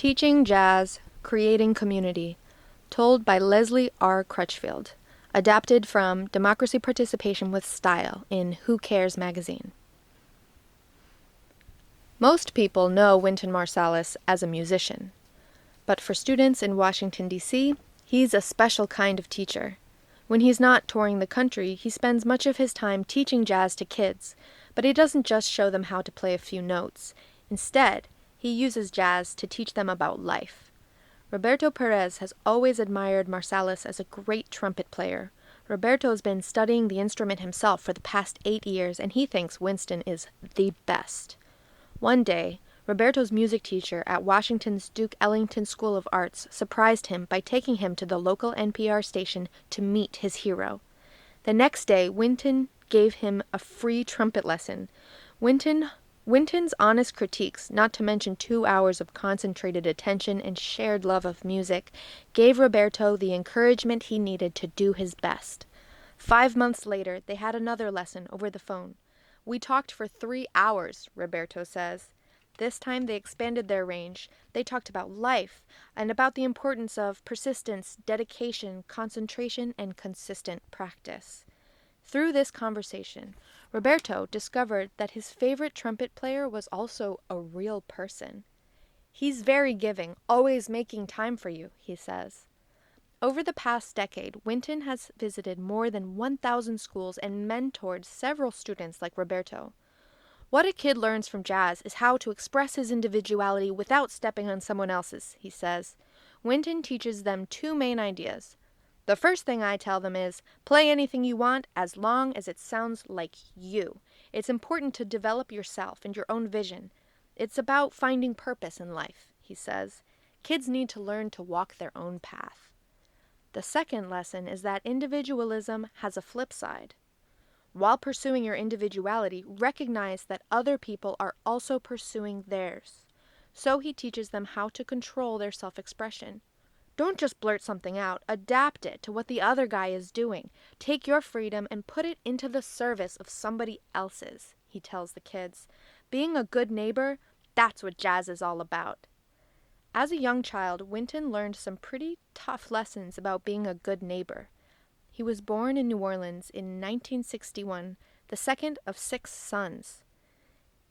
Teaching Jazz, Creating Community, told by Leslie R. Crutchfield, adapted from Democracy Participation with Style in Who Cares magazine. Most people know Wynton Marsalis as a musician, but for students in Washington, D.C., he's a special kind of teacher. When he's not touring the country, he spends much of his time teaching jazz to kids, but he doesn't just show them how to play a few notes. Instead, he uses jazz to teach them about life. Roberto Perez has always admired Marsalis as a great trumpet player. Roberto's been studying the instrument himself for the past 8 years, and he thinks Winston is the best. One day, Roberto's music teacher at Washington's Duke Ellington School of Arts surprised him by taking him to the local NPR station to meet his hero. The next day, Wynton gave him a free trumpet lesson. Wynton's honest critiques, not to mention 2 hours of concentrated attention and shared love of music, gave Roberto the encouragement he needed to do his best. 5 months later, they had another lesson over the phone. "We talked for 3 hours, Roberto says. This time they expanded their range. They talked about life and about the importance of persistence, dedication, concentration, and consistent practice. Through this conversation, Roberto discovered that his favorite trumpet player was also a real person. He's very giving, always making time for you, he says. Over the past decade, Wynton has visited more than 1,000 schools and mentored several students like Roberto. What a kid learns from jazz is how to express his individuality without stepping on someone else's, he says. Wynton teaches them 2 main ideas. The first thing I tell them is, play anything you want as long as it sounds like you. It's important to develop yourself and your own vision. It's about finding purpose in life, he says. Kids need to learn to walk their own path. The second lesson is that individualism has a flip side. While pursuing your individuality, recognize that other people are also pursuing theirs. So he teaches them how to control their self-expression. Don't just blurt something out, adapt it to what the other guy is doing. Take your freedom and put it into the service of somebody else's, he tells the kids. Being a good neighbor, that's what jazz is all about. As a young child, Wynton learned some pretty tough lessons about being a good neighbor. He was born in New Orleans in 1961, the second of 6 sons.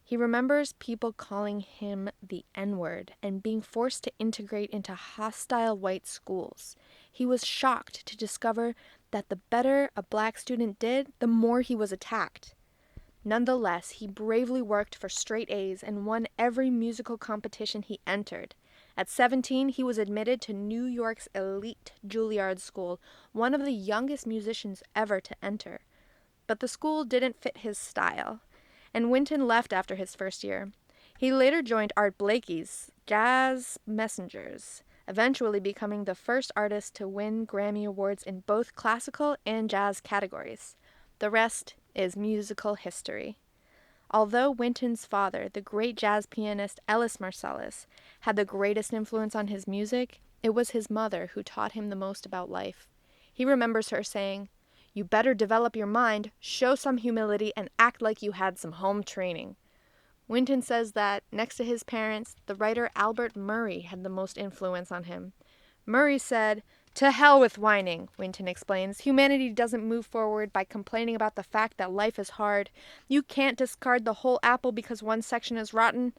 He remembers people calling him the N-word and being forced to integrate into hostile white schools. He was shocked to discover that the better a black student did, the more he was attacked. Nonetheless, he bravely worked for straight A's and won every musical competition he entered. At 17, he was admitted to New York's elite Juilliard School, one of the youngest musicians ever to enter. But the school didn't fit his style, and Wynton left after his first year. He later joined Art Blakey's Jazz Messengers, eventually becoming the first artist to win Grammy Awards in both classical and jazz categories. The rest is musical history. Although Wynton's father, the great jazz pianist Ellis Marsalis, had the greatest influence on his music, it was his mother who taught him the most about life. He remembers her saying, "You better develop your mind, show some humility, and act like you had some home training." Wynton says that, next to his parents, the writer Albert Murray had the most influence on him. Murray said, "To hell with whining," Wynton explains. "Humanity doesn't move forward by complaining about the fact that life is hard. You can't discard the whole apple because one section is rotten."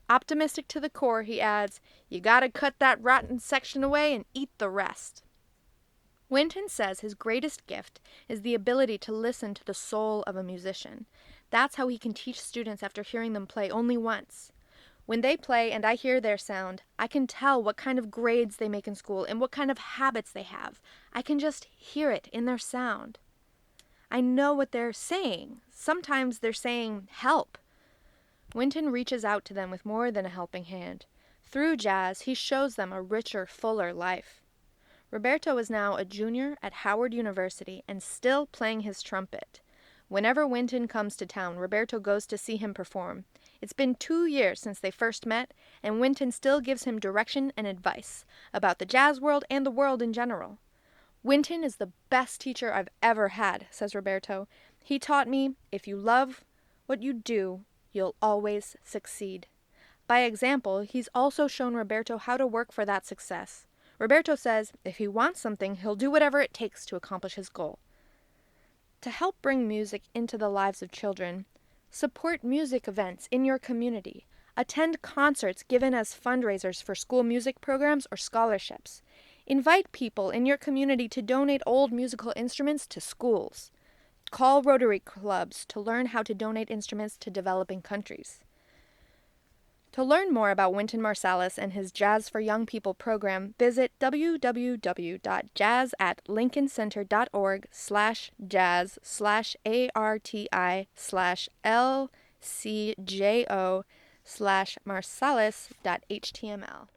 Optimistic to the core, he adds, "You gotta cut that rotten section away and eat the rest." Wynton says his greatest gift is the ability to listen to the soul of a musician. That's how he can teach students after hearing them play only once. When they play and I hear their sound, I can tell what kind of grades they make in school and what kind of habits they have. I can just hear it in their sound. I know what they're saying. Sometimes they're saying, "help." Wynton reaches out to them with more than a helping hand. Through jazz, he shows them a richer, fuller life. Roberto is now a junior at Howard University and still playing his trumpet. Whenever Wynton comes to town, Roberto goes to see him perform. It's been 2 years since they first met, and Wynton still gives him direction and advice about the jazz world and the world in general. "Wynton is the best teacher I've ever had," says Roberto. "He taught me, if you love what you do, you'll always succeed. By example, he's also shown Roberto how to work for that success. Roberto says if he wants something, he'll do whatever it takes to accomplish his goal. To help bring music into the lives of children, support music events in your community. Attend concerts given as fundraisers for school music programs or scholarships. Invite people in your community to donate old musical instruments to schools. Call Rotary clubs to learn how to donate instruments to developing countries. To learn more about Wynton Marsalis and his Jazz for Young People program, visit www.jazz@lincolncenter.org/jazz/arti/lcjo/marsalis.html.